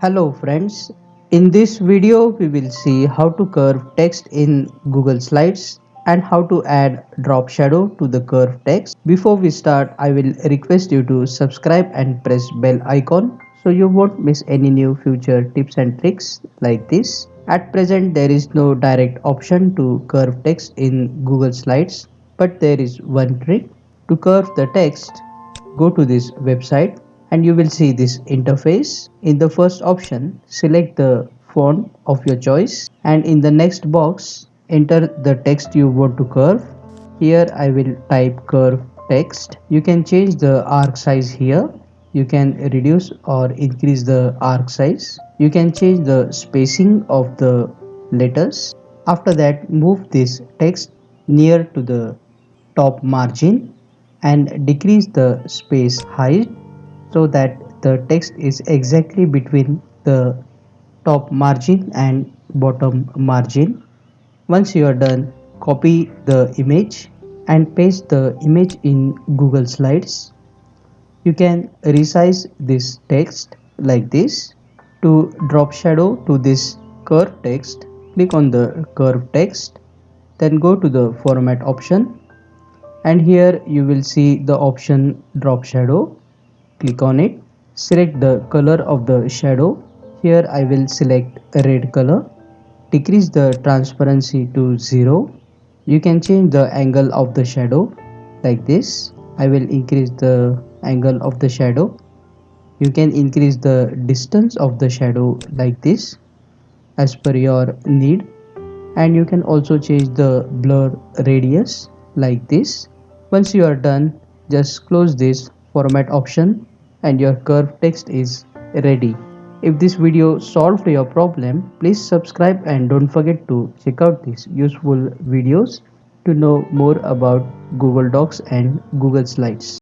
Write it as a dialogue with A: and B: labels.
A: Hello friends, in this video we will see how to curve text in Google Slides and how to add drop shadow to the curved text. Before we start, I will request you to subscribe and press bell icon so you won't miss any new future tips and tricks like this. At present there is no direct option to curve text in Google Slides, but there is one trick. To curve the text, go to this website and you will see this interface. In the first option, select the font of your choice and in the next box, enter the text you want to curve. Here I will type curve text. You can change the arc size here. You can reduce or increase the arc size. You can change the spacing of the letters. After that, move this text near to the top margin and decrease the space height so that the text is exactly between the top margin and bottom margin. Once you are done, copy the image and paste the image in Google Slides. You can resize this text like this. To drop shadow to this curved text, click on the curved text, then go to the format option and here you will see the option drop shadow. Click on it, select the color of the shadow. Here I will select a red color. Decrease the transparency to 0. You can change the angle of the shadow like this. I will increase the angle of the shadow. You can increase the distance of the shadow like this as per your need, and you can also change the blur radius like this. Once you are done, just close this format option and your curved text is ready. If this video solved your problem, please subscribe and don't forget to check out these useful videos to know more about Google Docs and Google Slides.